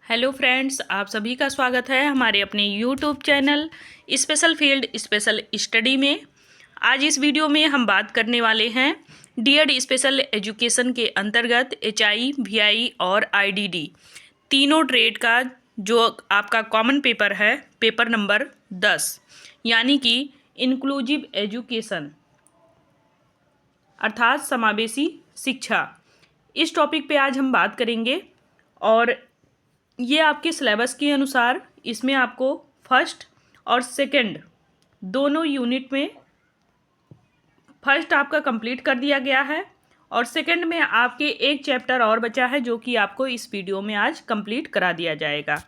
Hello friends, आप सभी का स्वागत है हमारे अपने YouTube channel special field special study में। आज इस वीडियो में हम बात करने वाले हैं डीएड स्पेशल एजुकेशन के अंतर्गत एचआई, वीआई और आईडीडी तीनों ट्रेड का जो आपका कॉमन पेपर है, पेपर नंबर 10 यानी कि इंक्लूसिव एजुकेशन अर्थात समावेशी शिक्षा। इस टॉपिक पे आज हम बात करेंगे और ये आपके सिलेबस के अनुसार इसमें आपको फर्स्ट और सेकंड दोनों यूनिट में फर्स्ट आपका कंप्लीट कर दिया गया है और सेकंड में आपके एक चैप्टर और बचा है जो कि आपको इस वीडियो में आज कंप्लीट करा दिया जाएगा।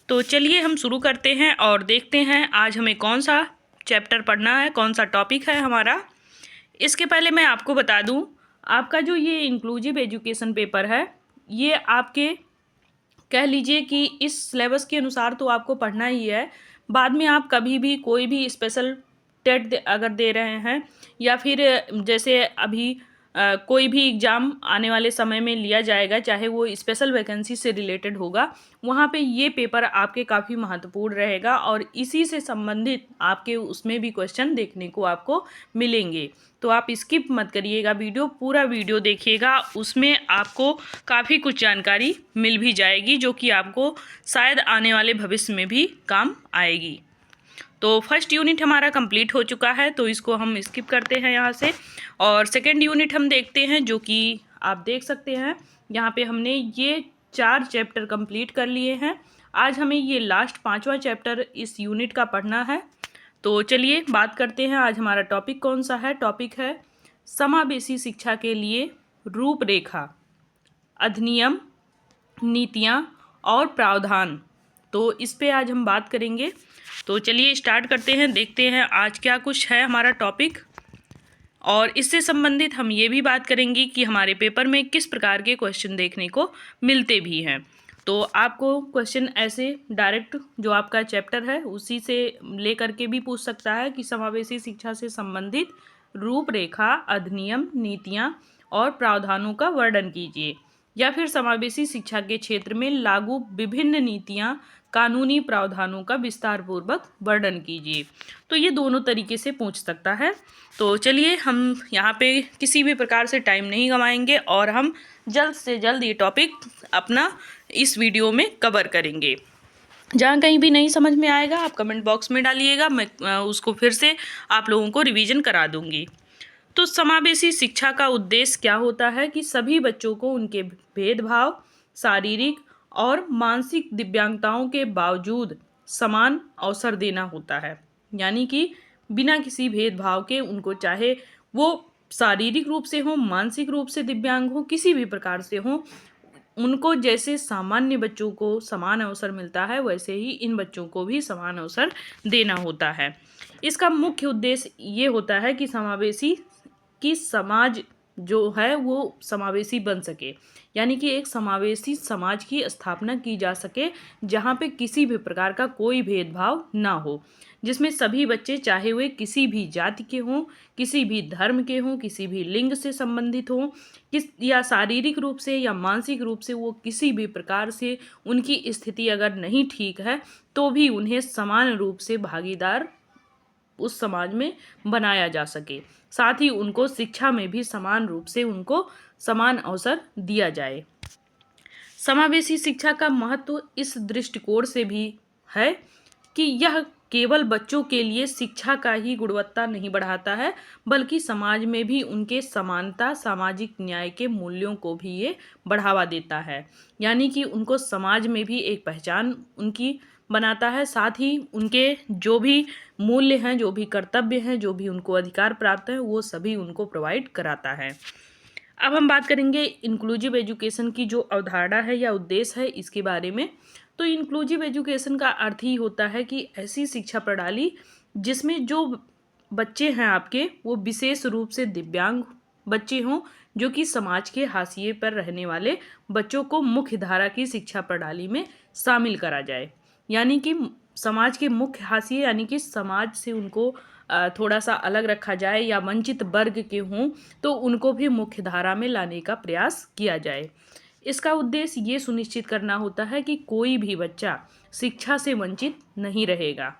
तो चलिए हम शुरू करते हैं और देखते हैं आज हमें कौन सा चैप्टर पढ़ना है, कौन सा टॉपिक है हमारा। इसके पहले मैं आपको बता दूं, आपका जो ये इंक्लूसिव एजुकेशन पेपर है ये आपके कह लीजिए कि इस सिलेबस के अनुसार तो आपको पढ़ना ही है। बाद में आप कभी भी कोई भी स्पेशल टेट अगर दे रहे हैं या फिर जैसे अभी कोई भी एग्ज़ाम आने वाले समय में लिया जाएगा, चाहे वो स्पेशल वैकेंसी से रिलेटेड होगा, वहाँ पे ये पेपर आपके काफ़ी महत्वपूर्ण रहेगा और इसी से संबंधित आपके उसमें भी क्वेश्चन देखने को आपको मिलेंगे। तो आप स्किप मत करिएगा, पूरा वीडियो देखिएगा, उसमें आपको काफ़ी कुछ जानकारी मिल भी जाएगी जो कि आपको शायद आने वाले भविष्य में भी काम आएगी। तो फर्स्ट यूनिट हमारा कंप्लीट हो चुका है तो इसको हम स्किप करते हैं यहाँ से और सेकंड यूनिट हम देखते हैं जो कि आप देख सकते हैं यहाँ पे हमने ये 4 चैप्टर कंप्लीट कर लिए हैं। आज हमें ये लास्ट 5वां चैप्टर इस यूनिट का पढ़ना है। तो चलिए बात करते हैं आज हमारा टॉपिक कौन सा है। टॉपिक है समावेशी शिक्षा के लिए रूपरेखा, अधिनियम, नीतियाँ और प्रावधान। तो इस पे आज हम बात करेंगे। तो चलिए स्टार्ट करते हैं, देखते हैं आज क्या कुछ है हमारा टॉपिक और इससे संबंधित हम ये भी बात करेंगे कि हमारे पेपर में किस प्रकार के क्वेश्चन देखने को मिलते भी हैं। तो आपको क्वेश्चन ऐसे डायरेक्ट जो आपका चैप्टर है उसी से लेकर के भी पूछ सकता है कि समावेशी शिक्षा से संबंधित रूपरेखा, अधिनियम, नीतियाँ और प्रावधानों का वर्णन कीजिए, या फिर समावेशी शिक्षा के क्षेत्र में लागू विभिन्न नीतियाँ, कानूनी प्रावधानों का विस्तार पूर्वक वर्णन कीजिए। तो ये दोनों तरीके से पूछ सकता है। तो चलिए हम यहाँ पे किसी भी प्रकार से टाइम नहीं गंवाएंगे और हम जल्द से जल्द ये टॉपिक अपना इस वीडियो में कवर करेंगे। जहाँ कहीं भी नहीं समझ में आएगा आप कमेंट बॉक्स में डालिएगा, मैं उसको फिर से आप लोगों को रिवीजन करा दूँगी। तो समावेशी शिक्षा का उद्देश्य क्या होता है कि सभी बच्चों को उनके भेदभाव, शारीरिक और मानसिक दिव्यांगताओं के बावजूद समान अवसर देना होता है। यानी कि बिना किसी भेदभाव के उनको, चाहे वो शारीरिक रूप से हो, मानसिक रूप से दिव्यांग हो, किसी भी प्रकार से हो, उनको जैसे सामान्य बच्चों को समान अवसर मिलता है वैसे ही इन बच्चों को भी समान अवसर देना होता है। इसका मुख्य उद्देश्य ये होता है कि समावेशी कि समाज जो है वो समावेशी बन सके, यानी कि एक समावेशी समाज की स्थापना की जा सके जहाँ पे किसी भी प्रकार का कोई भेदभाव ना हो, जिसमें सभी बच्चे चाहे वे किसी भी जाति के हों, किसी भी धर्म के हों, किसी भी लिंग से संबंधित हों, या शारीरिक रूप से या मानसिक रूप से वो किसी भी प्रकार से उनकी स्थिति अगर नहीं ठीक है तो भी उन्हें समान रूप से भागीदार उस समाज में बनाया जा सके। साथ ही उनको शिक्षा में भी समान रूप से उनको समान अवसर दिया जाए। समावेशी शिक्षा का महत्व इस दृष्टिकोण से भी है कि यह केवल बच्चों के लिए शिक्षा का ही गुणवत्ता नहीं बढ़ाता है, बल्कि समाज में भी उनके समानता, सामाजिक न्याय के मूल्यों को भी ये बढ़ावा देता है। यानी कि उनको समाज में भी एक पहचान उनकी बनाता है, साथ ही उनके जो भी मूल्य हैं, जो भी कर्तव्य हैं, जो भी उनको अधिकार प्राप्त हैं, वो सभी उनको प्रोवाइड कराता है। अब हम बात करेंगे इंक्लूसिव एजुकेशन की जो अवधारणा है या उद्देश्य है इसके बारे में। तो इंक्लूसिव एजुकेशन का अर्थ ही होता है कि ऐसी शिक्षा प्रणाली जिसमें जो बच्चे हैं आपके वो विशेष रूप से दिव्यांग बच्चे हों, जो कि समाज के हाशिए पर रहने वाले बच्चों को मुख्य धारा की शिक्षा प्रणाली में शामिल करा जाए। यानी कि समाज के मुख्य हाशिए यानी कि समाज से उनको थोड़ा सा अलग रखा जाए या वंचित वर्ग के हों तो उनको भी मुख्य धारा में लाने का प्रयास किया जाए। इसका उद्देश्य ये सुनिश्चित करना होता है कि कोई भी बच्चा शिक्षा से वंचित नहीं रहेगा,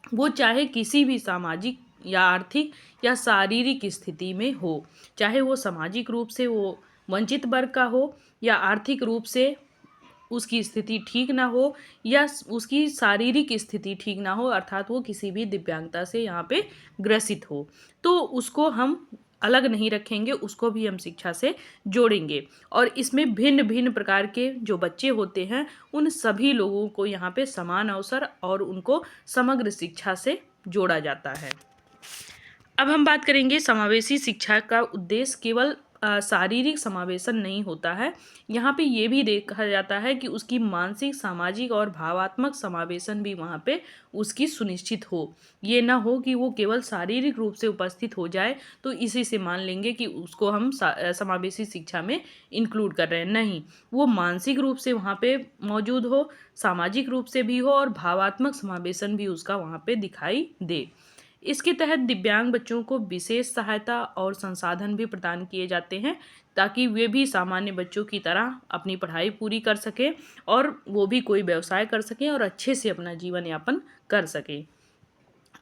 वो चाहे किसी भी सामाजिक या आर्थिक या शारीरिक स्थिति में हो, चाहे वो सामाजिक रूप से वो वंचित वर्ग का हो या आर्थिक रूप से उसकी स्थिति ठीक ना हो या उसकी शारीरिक स्थिति ठीक ना हो, अर्थात वो किसी भी दिव्यांगता से यहाँ पे ग्रसित हो, तो उसको हम अलग नहीं रखेंगे, उसको भी हम शिक्षा से जोड़ेंगे। और इसमें भिन्न भिन्न प्रकार के जो बच्चे होते हैं उन सभी लोगों को यहाँ पे समान अवसर और उनको समग्र शिक्षा से जोड़ा जाता है। अब हम बात करेंगे समावेशी शिक्षा का उद्देश्य केवल शारीरिक समावेशन नहीं होता है, यहाँ पे ये भी देखा जाता है कि उसकी मानसिक, सामाजिक और भावात्मक समावेशन भी वहाँ पे उसकी सुनिश्चित हो। ये ना हो कि वो केवल शारीरिक रूप से उपस्थित हो जाए तो इसी से मान लेंगे कि उसको हम समावेशी शिक्षा में इंक्लूड कर रहे हैं, नहीं, वो मानसिक रूप से वहाँ पे मौजूद हो, सामाजिक रूप से भी हो और भावात्मक समावेशन भी उसका वहाँ पे दिखाई दे। इसके तहत दिव्यांग बच्चों को विशेष सहायता और संसाधन भी प्रदान किए जाते हैं ताकि वे भी सामान्य बच्चों की तरह अपनी पढ़ाई पूरी कर सकें और वो भी कोई व्यवसाय कर सकें और अच्छे से अपना जीवन यापन कर सकें।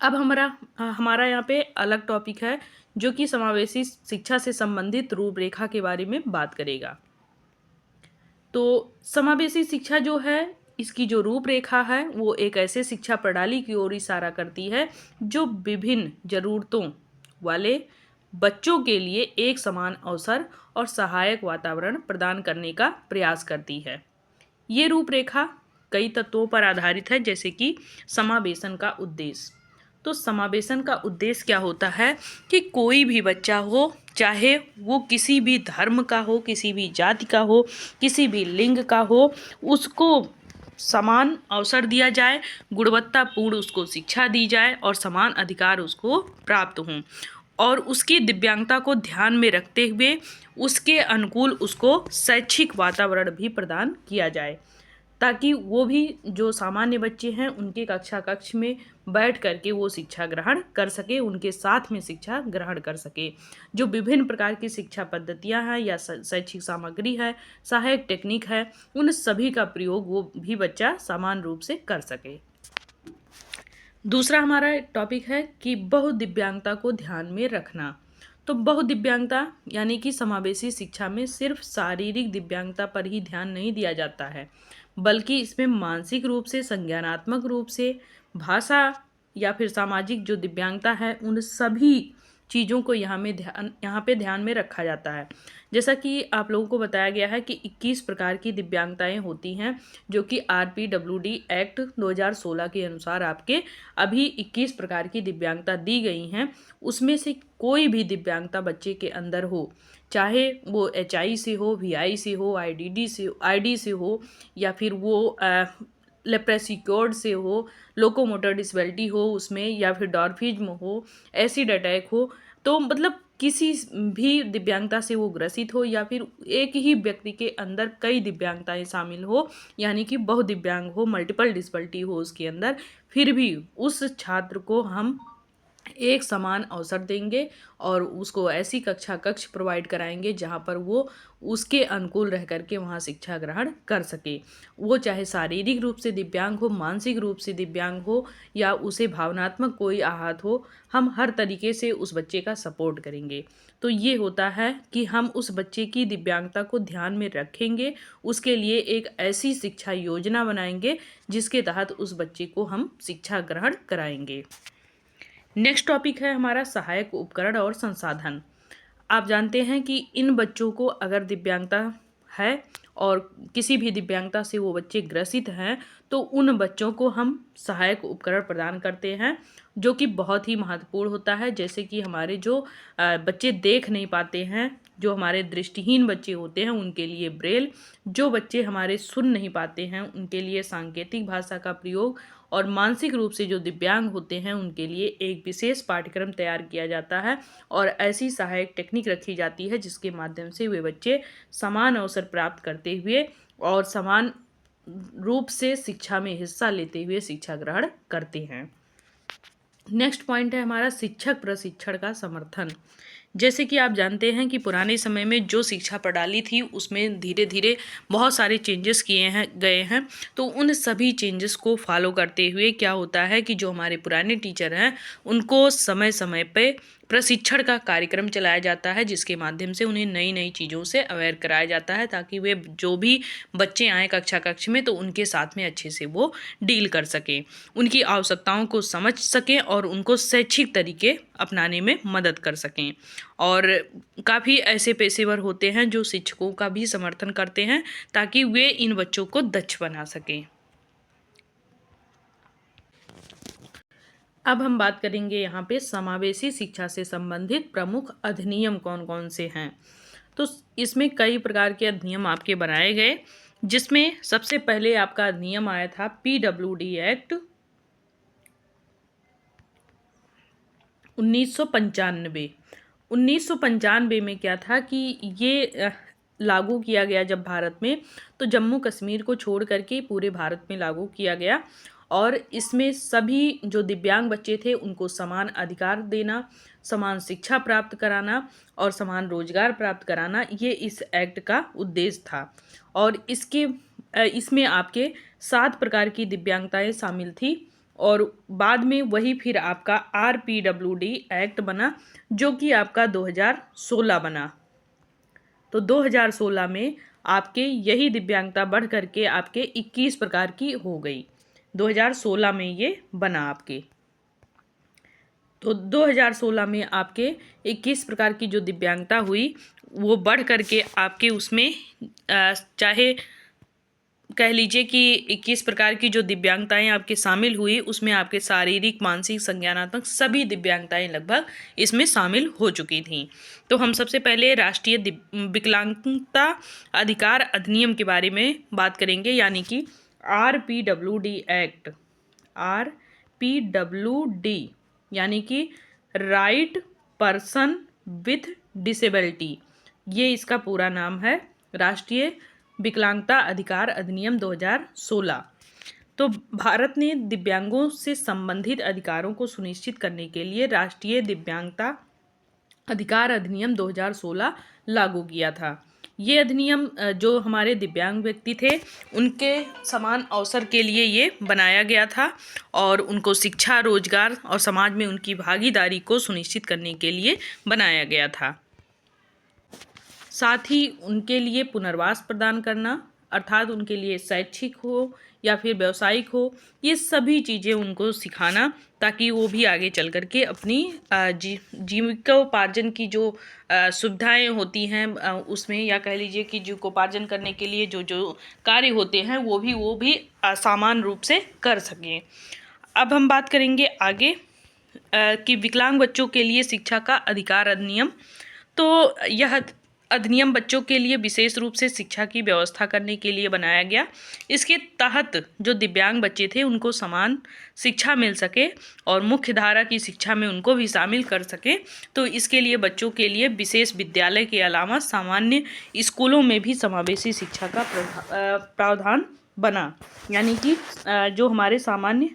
अब हमारा यहाँ पे अलग टॉपिक है जो कि समावेशी शिक्षा से संबंधित रूपरेखा के बारे में बात करेगा। तो समावेशी शिक्षा जो है, इसकी जो रूपरेखा है वो एक ऐसे शिक्षा प्रणाली की ओर इशारा करती है जो विभिन्न ज़रूरतों वाले बच्चों के लिए एक समान अवसर और सहायक वातावरण प्रदान करने का प्रयास करती है। ये रूपरेखा कई तत्वों पर आधारित है, जैसे कि समावेशन का उद्देश्य। तो समावेशन का उद्देश्य क्या होता है कि कोई भी बच्चा हो, चाहे वो किसी भी धर्म का हो, किसी भी जाति का हो, किसी भी लिंग का हो, उसको समान अवसर दिया जाए, गुणवत्तापूर्ण उसको शिक्षा दी जाए और समान अधिकार उसको प्राप्त हों और उसकी दिव्यांगता को ध्यान में रखते हुए उसके अनुकूल उसको शैक्षिक वातावरण भी प्रदान किया जाए ताकि वो भी जो सामान्य बच्चे हैं उनके कक्ष में बैठ करके वो शिक्षा ग्रहण कर सके, उनके साथ में शिक्षा ग्रहण कर सके। जो विभिन्न प्रकार की शिक्षा पद्धतियां हैं या शैक्षिक सामग्री है, सहायक टेक्निक है, उन सभी का प्रयोग वो भी बच्चा समान रूप से कर सके। दूसरा हमारा टॉपिक है कि बहुदिव्यांगता को ध्यान में रखना। तो बहुदिव्यांगता यानी कि समावेशी शिक्षा में सिर्फ शारीरिक दिव्यांगता पर ही ध्यान नहीं दिया जाता है, बल्कि इसमें मानसिक रूप से, संज्ञानात्मक रूप से, भाषा या फिर सामाजिक जो दिव्यांगता है उन सभी चीज़ों को यहाँ पे ध्यान में रखा जाता है। जैसा कि आप लोगों को बताया गया है कि 21 प्रकार की दिव्यांगताएं होती हैं जो कि RPWD एक्ट 2016 के अनुसार आपके अभी 21 प्रकार की दिव्यांगता दी गई हैं। उसमें से कोई भी दिव्यांगता बच्चे के अंदर हो, चाहे वो HI से हो, VI से हो, ID से हो या फिर वो लेप्रेसिकोड से हो, लोकोमोटर डिसेबिलिटी हो उसमें या फिर डॉर्फिज्म हो, एसिड अटैक हो, तो मतलब किसी भी दिव्यांगता से वो ग्रसित हो या फिर एक ही व्यक्ति के अंदर कई दिव्यांगताएं शामिल हो, यानी कि बहुदिव्यांग हो, मल्टीपल डिसेबिलिटी हो उसके अंदर, फिर भी उस छात्र को हम एक समान अवसर देंगे और उसको ऐसी कक्ष प्रोवाइड कराएंगे जहाँ पर वो उसके अनुकूल रह करके वहाँ शिक्षा ग्रहण कर सके। वो चाहे शारीरिक रूप से दिव्यांग हो, मानसिक रूप से दिव्यांग हो या उसे भावनात्मक कोई आहत हो, हम हर तरीके से उस बच्चे का सपोर्ट करेंगे। तो ये होता है कि हम उस बच्चे की दिव्यांगता को ध्यान में रखेंगे, उसके लिए एक ऐसी शिक्षा योजना बनाएंगे जिसके तहत उस बच्चे को हम शिक्षा ग्रहण कराएंगे। नेक्स्ट टॉपिक है हमारा सहायक उपकरण और संसाधन। आप जानते हैं कि इन बच्चों को अगर दिव्यांगता है और किसी भी दिव्यांगता से वो बच्चे ग्रसित हैं तो उन बच्चों को हम सहायक उपकरण प्रदान करते हैं जो कि बहुत ही महत्वपूर्ण होता है। जैसे कि हमारे जो बच्चे देख नहीं पाते हैं, जो हमारे दृष्टिहीन बच्चे होते हैं उनके लिए ब्रेल, जो बच्चे हमारे सुन नहीं पाते हैं उनके लिए सांकेतिक भाषा का प्रयोग और मानसिक रूप से जो दिव्यांग होते हैं उनके लिए एक विशेष पाठ्यक्रम तैयार किया जाता है और ऐसी सहायक टेक्निक रखी जाती है जिसके माध्यम से वे बच्चे समान अवसर प्राप्त करते हुए और समान रूप से शिक्षा में हिस्सा लेते हुए शिक्षा ग्रहण करते हैं। नेक्स्ट पॉइंट है हमारा शिक्षक प्रशिक्षण का समर्थन। जैसे कि आप जानते हैं कि पुराने समय में जो शिक्षा प्रणाली थी उसमें धीरे धीरे बहुत सारे चेंजेस गए हैं। तो उन सभी चेंजेस को फॉलो करते हुए क्या होता है कि जो हमारे पुराने टीचर हैं उनको समय समय पे प्रशिक्षण का कार्यक्रम चलाया जाता है, जिसके माध्यम से उन्हें नई नई चीज़ों से अवेयर कराया जाता है, ताकि वे जो भी बच्चे आएँ कक्ष में तो उनके साथ में अच्छे से वो डील कर सकें, उनकी आवश्यकताओं को समझ सकें और उनको शैक्षिक तरीके अपनाने में मदद कर सकें। और काफ़ी ऐसे पेशेवर होते हैं जो शिक्षकों का भी समर्थन करते हैं ताकि वे इन बच्चों को दक्ष बना सकें। अब हम बात करेंगे यहाँ पे समावेशी शिक्षा से संबंधित प्रमुख अधिनियम कौन कौन से हैं। तो इसमें कई प्रकार के अधिनियम आपके बनाए गए, जिसमें सबसे पहले आपका अधिनियम आया था PWD एक्ट 1995। 1995 में क्या था कि ये लागू किया गया जब भारत में, तो जम्मू कश्मीर को छोड़ करके पूरे भारत में लागू किया गया। और इसमें सभी जो दिव्यांग बच्चे थे उनको समान अधिकार देना, समान शिक्षा प्राप्त कराना और समान रोजगार प्राप्त कराना, ये इस एक्ट का उद्देश्य था। और इसमें आपके 7 प्रकार की दिव्यांगताएं शामिल थी। और बाद में वही फिर आपका RPWD एक्ट बना, जो कि आपका 2016 बना। तो 2016 में आपके यही दिव्यांगता बढ़ करके आपके 21 प्रकार की हो गई। 2016 में ये बना आपके। तो 2016 में आपके 21 प्रकार की जो दिव्यांगता हुई वो बढ़ करके आपके उसमें चाहे कह लीजिए कि 21 प्रकार की जो दिव्यांगताएं आपके शामिल हुई, उसमें आपके शारीरिक, मानसिक, संज्ञानात्मक सभी दिव्यांगताएं लगभग इसमें शामिल हो चुकी थीं। तो हम सबसे पहले राष्ट्रीय विकलांगता अधिकार अधिनियम के बारे में बात करेंगे, यानी कि RPWD एक्ट। RPWD यानी कि राइट पर्सन विथ डिसेबिलिटी, ये इसका पूरा नाम है, राष्ट्रीय विकलांगता अधिकार अधिनियम 2016। तो भारत ने दिव्यांगों से संबंधित अधिकारों को सुनिश्चित करने के लिए राष्ट्रीय दिव्यांगता अधिकार अधिनियम 2016 लागू किया था। ये अधिनियम जो हमारे दिव्यांग व्यक्ति थे उनके समान अवसर के लिए ये बनाया गया था और उनको शिक्षा, रोजगार और समाज में उनकी भागीदारी को सुनिश्चित करने के लिए बनाया गया था। साथ ही उनके लिए पुनर्वास प्रदान करना, अर्थात उनके लिए शैक्षिक हो या फिर व्यावसायिक हो, ये सभी चीज़ें उनको सिखाना, ताकि वो भी आगे चल कर के अपनी जीविकोपार्जन की जो सुविधाएं होती हैं उसमें, या कह लीजिए कि जीविकोपार्जन करने के लिए जो जो कार्य होते हैं वो भी समान रूप से कर सकें। अब हम बात करेंगे आगे कि विकलांग बच्चों के लिए शिक्षा का अधिकार अधिनियम। तो यह अधिनियम बच्चों के लिए विशेष रूप से शिक्षा की व्यवस्था करने के लिए बनाया गया। इसके तहत जो दिव्यांग बच्चे थे उनको समान शिक्षा मिल सके और मुख्य धारा की शिक्षा में उनको भी शामिल कर सके। तो इसके लिए बच्चों के लिए विशेष विद्यालय के अलावा सामान्य स्कूलों में भी समावेशी शिक्षा का प्रावधान बना, यानी कि जो हमारे सामान्य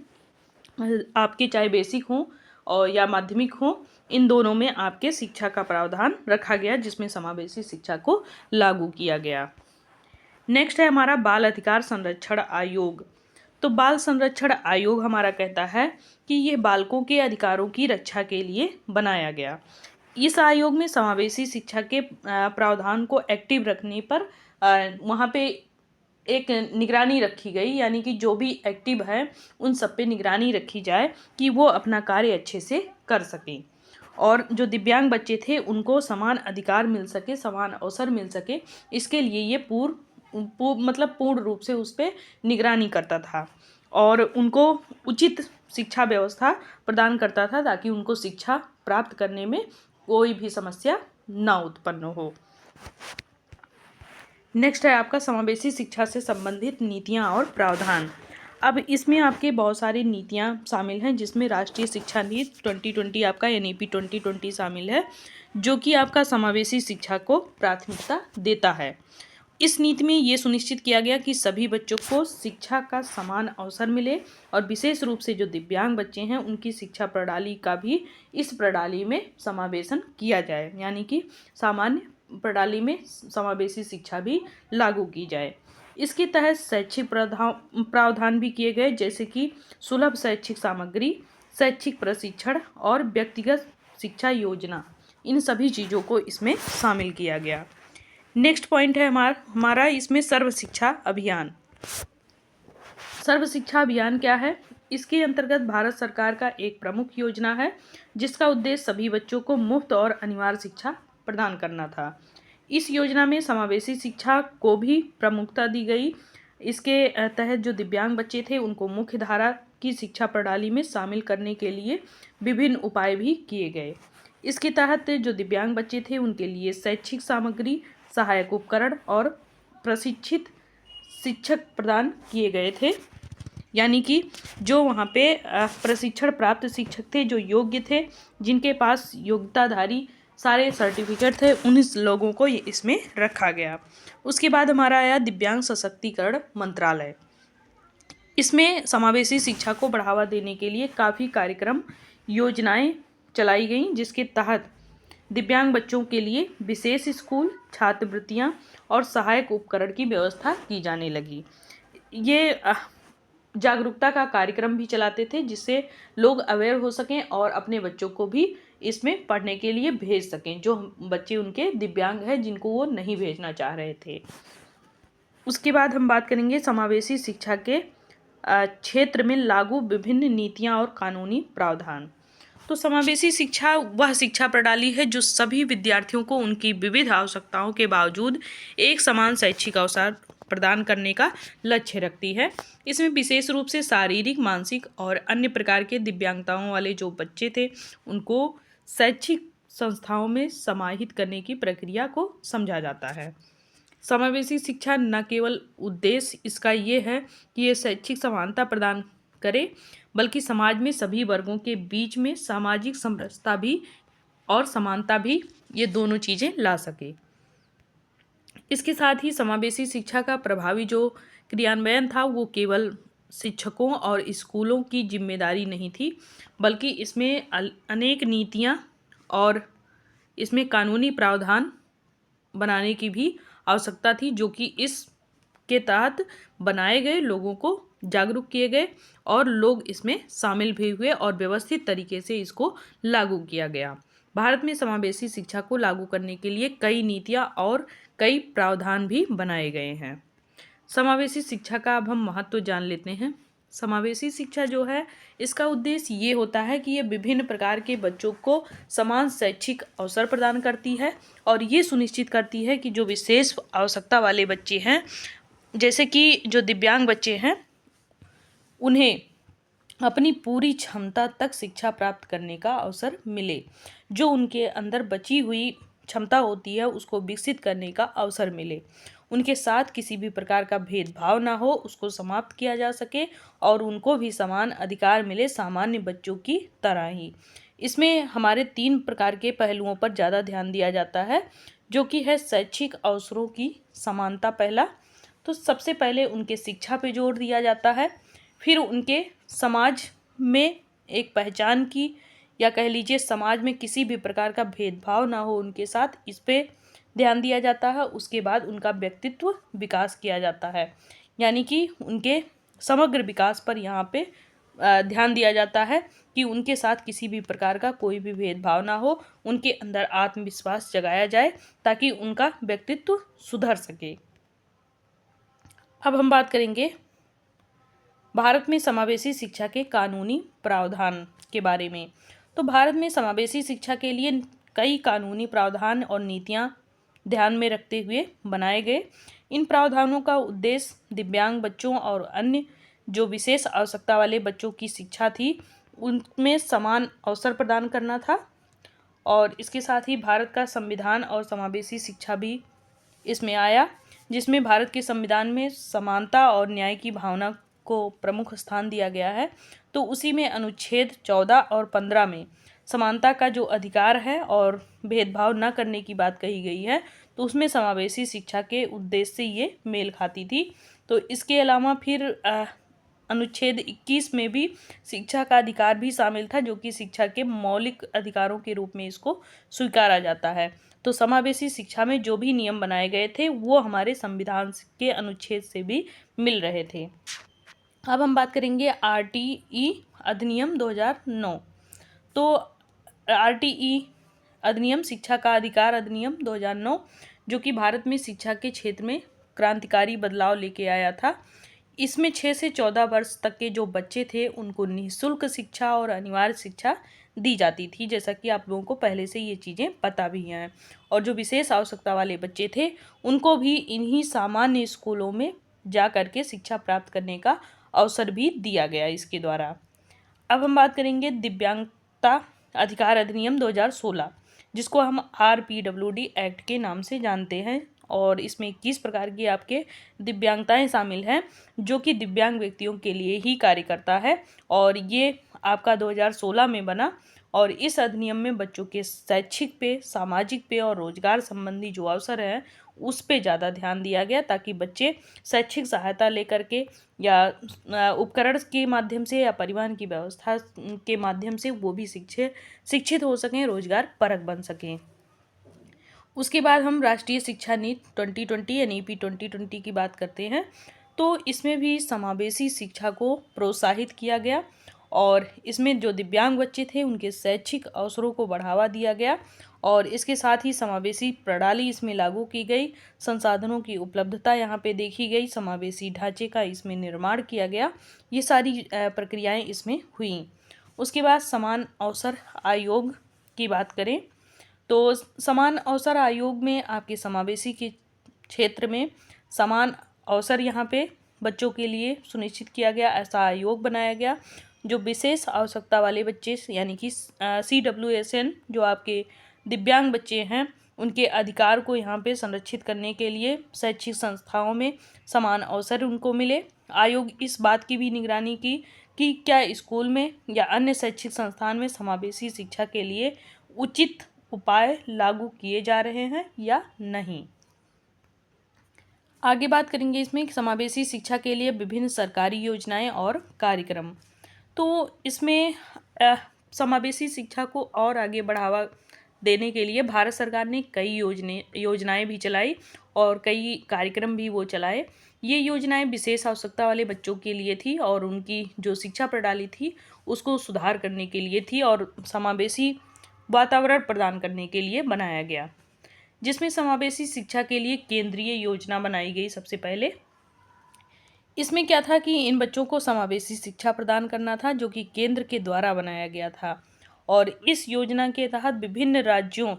आपके चाहे बेसिक हो और या माध्यमिक हो, इन दोनों में आपके शिक्षा का प्रावधान रखा गया, जिसमें समावेशी शिक्षा को लागू किया गया। नेक्स्ट है हमारा बाल अधिकार संरक्षण आयोग। तो बाल संरक्षण आयोग हमारा कहता है कि ये बालकों के अधिकारों की रक्षा के लिए बनाया गया। इस आयोग में समावेशी शिक्षा के प्रावधान को एक्टिव रखने पर वहाँ पे एक निगरानी रखी गई, यानी कि जो भी एक्टिव है उन सब पे निगरानी रखी जाए कि वो अपना कार्य अच्छे से कर सकें और जो दिव्यांग बच्चे थे उनको समान अधिकार मिल सके, समान अवसर मिल सके। इसके लिए ये पूर्ण रूप से उस पर निगरानी करता था और उनको उचित शिक्षा व्यवस्था प्रदान करता था, ताकि उनको शिक्षा प्राप्त करने में कोई भी समस्या ना उत्पन्न हो। नेक्स्ट है आपका समावेशी शिक्षा से संबंधित नीतियाँ और प्रावधान। अब इसमें आपके बहुत सारी नीतियाँ शामिल हैं, जिसमें राष्ट्रीय शिक्षा नीति 2020 आपका NEP 2020 शामिल है, जो कि आपका समावेशी शिक्षा को प्राथमिकता देता है। इस नीति में ये सुनिश्चित किया गया कि सभी बच्चों को शिक्षा का समान अवसर मिले और विशेष रूप से जो दिव्यांग बच्चे हैं उनकी शिक्षा प्रणाली का भी इस प्रणाली में समावेशन किया जाए, यानी कि सामान्य प्रणाली में समावेशी शिक्षा भी लागू की जाए। इसके तहत शैक्षिक प्रावधान भी किए गए, जैसे कि सुलभ शैक्षिक सामग्री, शैक्षिक प्रशिक्षण और व्यक्तिगत शिक्षा योजना। इन सभी चीज़ों को इसमें शामिल किया गया। नेक्स्ट पॉइंट है हमारा इसमें सर्व शिक्षा अभियान। सर्व शिक्षा अभियान क्या है? इसके अंतर्गत भारत सरकार का एक प्रमुख योजना है जिसका उद्देश्य सभी बच्चों को मुफ्त और अनिवार्य शिक्षा प्रदान करना था। इस योजना में समावेशी शिक्षा को भी प्रमुखता दी गई। इसके तहत जो दिव्यांग बच्चे थे उनको मुख्य धारा की शिक्षा प्रणाली में शामिल करने के लिए विभिन्न उपाय भी किए गए। इसके तहत जो दिव्यांग बच्चे थे उनके लिए शैक्षिक सामग्री, सहायक उपकरण और प्रशिक्षित शिक्षक प्रदान किए गए थे, यानी कि जो वहाँ पे प्रशिक्षण प्राप्त शिक्षक थे, जो योग्य थे, जिनके पास योग्यताधारी सारे सर्टिफिकेट थे, उन लोगों को ये इसमें रखा गया। उसके बाद हमारा आया दिव्यांग सशक्तिकरण मंत्रालय। इसमें समावेशी शिक्षा को बढ़ावा देने के लिए काफ़ी कार्यक्रम योजनाएं चलाई गईं, जिसके तहत दिव्यांग बच्चों के लिए विशेष स्कूल, छात्रवृत्तियां और सहायक उपकरण की व्यवस्था की जाने लगी। ये जागरूकता का कार्यक्रम भी चलाते थे जिससे लोग अवेयर हो सकें और अपने बच्चों को भी इसमें पढ़ने के लिए भेज सकें, जो बच्चे उनके दिव्यांग हैं जिनको वो नहीं भेजना चाह रहे थे। उसके बाद हम बात करेंगे समावेशी शिक्षा के क्षेत्र में लागू विभिन्न नीतियां और कानूनी प्रावधान। तो समावेशी शिक्षा वह शिक्षा प्रणाली है जो सभी विद्यार्थियों को उनकी विविध आवश्यकताओं के बावजूद एक समान शैक्षिक अवसर प्रदान करने का लक्ष्य रखती है। इसमें विशेष रूप से शारीरिक, मानसिक और अन्य प्रकार के दिव्यांगताओं वाले जो बच्चे थे उनको शैक्षिक संस्थाओं में समाहित करने की प्रक्रिया को समझा जाता है। समावेशी शिक्षा न केवल उद्देश्य इसका ये है कि ये शैक्षिक समानता प्रदान करे, बल्कि समाज में सभी वर्गों के बीच में सामाजिक समरसता भी और समानता भी, ये दोनों चीज़ें ला सके। इसके साथ ही समावेशी शिक्षा का प्रभावी जो क्रियान्वयन था वो केवल शिक्षकों और स्कूलों की जिम्मेदारी नहीं थी, बल्कि इसमें अनेक नीतियाँ और इसमें कानूनी प्रावधान बनाने की भी आवश्यकता थी, जो कि इसके तहत बनाए गए, लोगों को जागरूक किए गए और लोग इसमें शामिल भी हुए और व्यवस्थित तरीके से इसको लागू किया गया। भारत में समावेशी शिक्षा को लागू करने के लिए कई नीतियाँ और कई प्रावधान भी बनाए गए हैं। समावेशी शिक्षा का अब हम महत्व जान लेते हैं। समावेशी शिक्षा जो है इसका उद्देश्य ये होता है कि ये विभिन्न प्रकार के बच्चों को समान शैक्षिक अवसर प्रदान करती है और ये सुनिश्चित करती है कि जो विशेष आवश्यकता वाले बच्चे हैं, जैसे कि जो दिव्यांग बच्चे हैं, उन्हें अपनी पूरी क्षमता तक शिक्षा प्राप्त करने का अवसर मिले। जो उनके अंदर बची हुई क्षमता होती है उसको विकसित करने का अवसर मिले। उनके साथ किसी भी प्रकार का भेदभाव ना हो, उसको समाप्त किया जा सके और उनको भी समान अधिकार मिले सामान्य बच्चों की तरह ही। इसमें हमारे 3 प्रकार के पहलुओं पर ज़्यादा ध्यान दिया जाता है, जो कि है शैक्षिक अवसरों की समानता पहला। तो सबसे पहले उनके शिक्षा पे जोर दिया जाता है, फिर उनके समाज में एक पहचान की, या कह लीजिए समाज में किसी भी प्रकार का भेदभाव ना हो उनके साथ, इस पे ध्यान दिया जाता है। उसके बाद उनका व्यक्तित्व विकास किया जाता है, यानी कि उनके समग्र विकास पर यहाँ पे ध्यान दिया जाता है कि उनके साथ किसी भी प्रकार का कोई भी भेदभाव ना हो, उनके अंदर आत्मविश्वास जगाया जाए ताकि उनका व्यक्तित्व सुधर सके। अब हम बात करेंगे भारत में समावेशी शिक्षा के कानूनी प्रावधान के बारे में। तो भारत में समावेशी शिक्षा के लिए कई कानूनी प्रावधान और नीतियां ध्यान में रखते हुए बनाए गए। इन प्रावधानों का उद्देश्य दिव्यांग बच्चों और अन्य जो विशेष आवश्यकता वाले बच्चों की शिक्षा थी उनमें समान अवसर प्रदान करना था। और इसके साथ ही भारत का संविधान और समावेशी शिक्षा भी इसमें आया, जिसमें भारत के संविधान में समानता और न्याय की भावना को प्रमुख स्थान दिया गया है। तो उसी में अनुच्छेद 14 और 15 में समानता का जो अधिकार है और भेदभाव न करने की बात कही गई है, तो उसमें समावेशी शिक्षा के उद्देश्य से ये मेल खाती थी। तो इसके अलावा फिर अनुच्छेद 21 में भी शिक्षा का अधिकार भी शामिल था, जो कि शिक्षा के मौलिक अधिकारों के रूप में इसको स्वीकारा जाता है। तो समावेशी शिक्षा में जो भी नियम बनाए गए थे वो हमारे संविधान के अनुच्छेद से भी मिल रहे थे। अब हम बात करेंगे आरटीई अधिनियम 2009। तो आरटीई अधिनियम शिक्षा का अधिकार अधिनियम 2009, जो कि भारत में शिक्षा के क्षेत्र में क्रांतिकारी बदलाव लेके आया था। इसमें 6 से 14 वर्ष तक के जो बच्चे थे उनको निःशुल्क शिक्षा और अनिवार्य शिक्षा दी जाती थी, जैसा कि आप लोगों को पहले से ये चीज़ें पता भी हैं। और जो विशेष आवश्यकता वाले बच्चे थे उनको भी इन्हीं सामान्य स्कूलों में जा कर के शिक्षा प्राप्त करने का अवसर भी दिया गया इसके द्वारा। अब हम बात करेंगे दिव्यांगता अधिकार अधिनियम 2016, जिसको हम RPWD एक्ट के नाम से जानते हैं। और इसमें 21 प्रकार की आपके दिव्यांगताएं शामिल हैं, जो कि दिव्यांग व्यक्तियों के लिए ही कार्य करता है। और ये आपका 2016 में बना। और इस अधिनियम में बच्चों के शैक्षिक पे, सामाजिक पे और रोजगार संबंधी जो अवसर हैं उस पे ज़्यादा ध्यान दिया गया, ताकि बच्चे शैक्षिक सहायता लेकर के या उपकरण के माध्यम से या परिवहन की व्यवस्था के माध्यम से वो भी शिक्षित हो सकें, रोजगार परक बन सकें। उसके बाद हम राष्ट्रीय शिक्षा नीति 2020 यानी NEP 2020 की बात करते हैं। तो इसमें भी समावेशी शिक्षा को प्रोत्साहित किया गया और इसमें जो दिव्यांग बच्चे थे उनके शैक्षिक अवसरों को बढ़ावा दिया गया। और इसके साथ ही समावेशी प्रणाली इसमें लागू की गई, संसाधनों की उपलब्धता यहाँ पे देखी गई, समावेशी ढांचे का इसमें निर्माण किया गया। ये सारी प्रक्रियाएं इसमें हुई। उसके बाद समान अवसर आयोग की बात करें तो समान अवसर आयोग में आपके समावेशी के क्षेत्र में समान अवसर यहाँ पे बच्चों के लिए सुनिश्चित किया गया। ऐसा आयोग बनाया गया जो विशेष आवश्यकता वाले बच्चे यानी कि CWSN जो आपके दिव्यांग बच्चे हैं उनके अधिकार को यहाँ पे संरक्षित करने के लिए शैक्षिक संस्थाओं में समान अवसर उनको मिले। आयोग इस बात की भी निगरानी की कि क्या स्कूल में या अन्य शैक्षिक संस्थान में समावेशी शिक्षा के लिए उचित उपाय लागू किए जा रहे हैं या नहीं। आगे बात करेंगे इसमें समावेशी शिक्षा के लिए विभिन्न सरकारी योजनाएं और कार्यक्रम। तो इसमें समावेशी शिक्षा को और आगे बढ़ावा देने के लिए भारत सरकार ने कई योजनाएं भी चलाई और कई कार्यक्रम भी वो चलाए। ये योजनाएं विशेष आवश्यकता वाले बच्चों के लिए थी और उनकी जो शिक्षा प्रणाली थी उसको सुधार करने के लिए थी और समावेशी वातावरण प्रदान करने के लिए बनाया गया, जिसमें समावेशी शिक्षा के लिए केंद्रीय योजना बनाई गई। सबसे पहले इसमें क्या था कि इन बच्चों को समावेशी शिक्षा प्रदान करना था, जो कि केंद्र के द्वारा बनाया गया था। और इस योजना के तहत विभिन्न राज्यों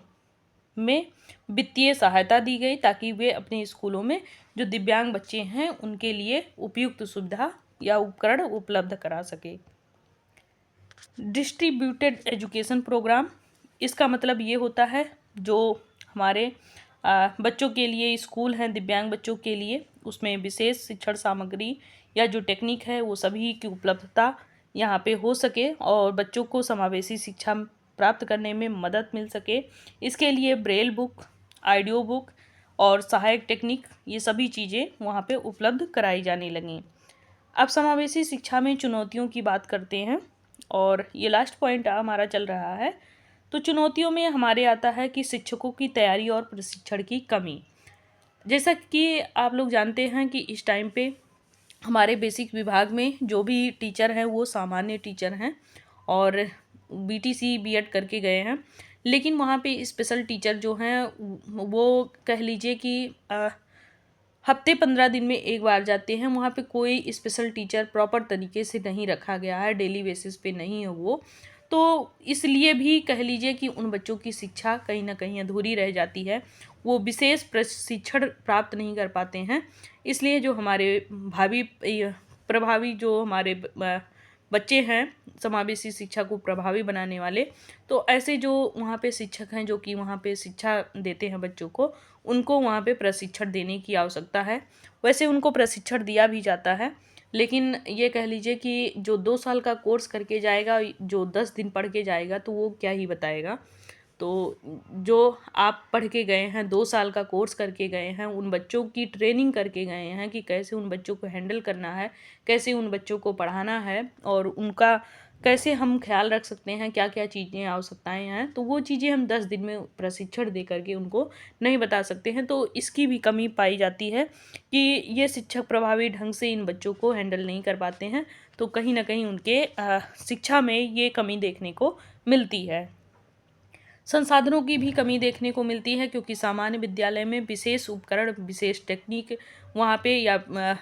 में वित्तीय सहायता दी गई ताकि वे अपने स्कूलों में जो दिव्यांग बच्चे हैं उनके लिए उपयुक्त सुविधा या उपकरण उपलब्ध करा सके। डिस्ट्रीब्यूटेड एजुकेशन प्रोग्राम, इसका मतलब ये होता है जो हमारे बच्चों के लिए स्कूल हैं दिव्यांग बच्चों के लिए, उसमें विशेष शिक्षण सामग्री या जो टेक्निक है वो सभी की उपलब्धता यहाँ पे हो सके और बच्चों को समावेशी शिक्षा प्राप्त करने में मदद मिल सके। इसके लिए ब्रेल बुक, ऑडियो बुक और सहायक टेक्निक ये सभी चीज़ें वहाँ पे उपलब्ध कराई जाने लगीं। अब समावेशी शिक्षा में चुनौतियों की बात करते हैं और ये लास्ट पॉइंट हमारा चल रहा है। तो चुनौतियों में हमारे आता है कि शिक्षकों की तैयारी और प्रशिक्षण की कमी। जैसा कि आप लोग जानते हैं कि इस टाइम पे हमारे बेसिक विभाग में जो भी टीचर हैं वो सामान्य टीचर हैं और BTC B.Ed करके गए हैं, लेकिन वहाँ पे स्पेशल टीचर जो हैं वो कह लीजिए कि हफ्ते 15 दिन में एक बार जाते हैं। वहाँ पे कोई स्पेशल टीचर प्रॉपर तरीके से नहीं रखा गया है, डेली बेसिस पे नहीं है वो, तो इसलिए भी कह लीजिए कि उन बच्चों की शिक्षा कहीं ना कहीं अधूरी रह जाती है, वो विशेष प्रशिक्षण प्राप्त नहीं कर पाते हैं। इसलिए जो हमारे प्रभावी जो हमारे बच्चे हैं समावेशी शिक्षा को प्रभावी बनाने वाले, तो ऐसे जो वहाँ पे शिक्षक हैं जो कि वहाँ पे शिक्षा देते हैं बच्चों को, उनको वहाँ पे प्रशिक्षण देने की आवश्यकता है। वैसे उनको प्रशिक्षण दिया भी जाता है, लेकिन ये कह लीजिए कि जो 2 साल का कोर्स करके जाएगा, जो 10 दिन पढ़ के जाएगा, तो वो क्या ही बताएगा। तो जो आप पढ़ के गए हैं, 2 साल का कोर्स करके गए हैं, उन बच्चों की ट्रेनिंग करके गए हैं कि कैसे उन बच्चों को हैंडल करना है, कैसे उन बच्चों को पढ़ाना है और उनका कैसे हम ख़्याल रख सकते हैं, क्या-क्या चीज़ें आवश्यकताएँ हैं, तो वो चीज़ें हम 10 दिन में प्रशिक्षण दे कर के उनको नहीं बता सकते हैं। तो इसकी भी कमी पाई जाती है कि ये शिक्षक प्रभावी ढंग से इन बच्चों को हैंडल नहीं कर पाते हैं, तो कहीं न कहीं उनके शिक्षा में ये कमी देखने को मिलती है। संसाधनों की भी कमी देखने को मिलती है क्योंकि सामान्य विद्यालय में विशेष उपकरण, विशेष टेक्निक वहाँ पे या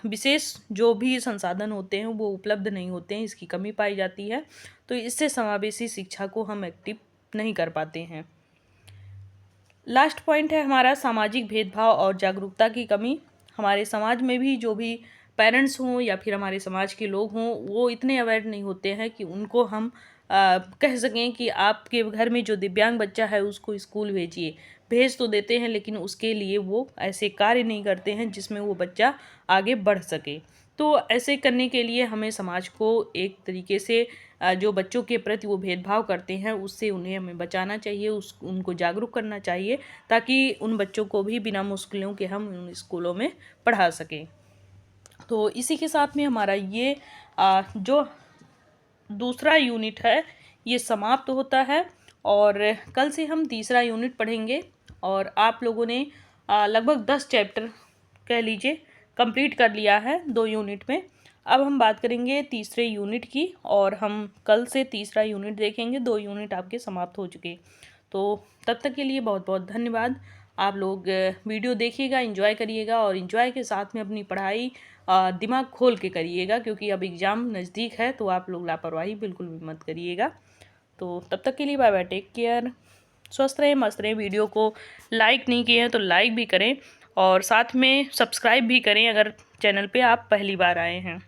विशेष जो भी संसाधन होते हैं वो उपलब्ध नहीं होते हैं, इसकी कमी पाई जाती है। तो इससे समावेशी शिक्षा को हम एक्टिव नहीं कर पाते हैं। लास्ट पॉइंट है हमारा सामाजिक भेदभाव और जागरूकता की कमी। हमारे समाज में भी जो भी पेरेंट्स हों या फिर हमारे समाज के लोग हों, वो इतने अवेयर नहीं होते हैं कि उनको हम कह सकें कि आपके घर में जो दिव्यांग बच्चा है उसको स्कूल भेजिए। भेज तो देते हैं लेकिन उसके लिए वो ऐसे कार्य नहीं करते हैं जिसमें वो बच्चा आगे बढ़ सके। तो ऐसे करने के लिए हमें समाज को एक तरीके से जो बच्चों के प्रति वो भेदभाव करते हैं उससे उन्हें हमें बचाना चाहिए, उनको जागरूक करना चाहिए ताकि उन बच्चों को भी बिना मुश्किलों के हम उन स्कूलों में पढ़ा सकें। तो इसी के साथ में हमारा ये जो दूसरा यूनिट है ये समाप्त होता है और कल से हम तीसरा यूनिट पढ़ेंगे और आप लोगों ने लगभग 10 चैप्टर कह लीजिए कंप्लीट कर लिया है 2 यूनिट में। अब हम बात करेंगे तीसरे यूनिट की और हम कल से तीसरा यूनिट देखेंगे। 2 यूनिट आपके समाप्त हो चुके। तो तब तक के लिए बहुत बहुत धन्यवाद। आप लोग वीडियो देखिएगा, एंजॉय करिएगा और एंजॉय के साथ में अपनी पढ़ाई दिमाग खोल के करिएगा क्योंकि अब एग्ज़ाम नज़दीक है, तो आप लोग लापरवाही बिल्कुल भी मत करिएगा। तो तब तक के लिए बाय बाय, टेक केयर, स्वस्थ रहें, मस्त रहें। वीडियो को लाइक नहीं किए हैं तो लाइक भी करें और साथ में सब्सक्राइब भी करें अगर चैनल पे आप पहली बार आए हैं।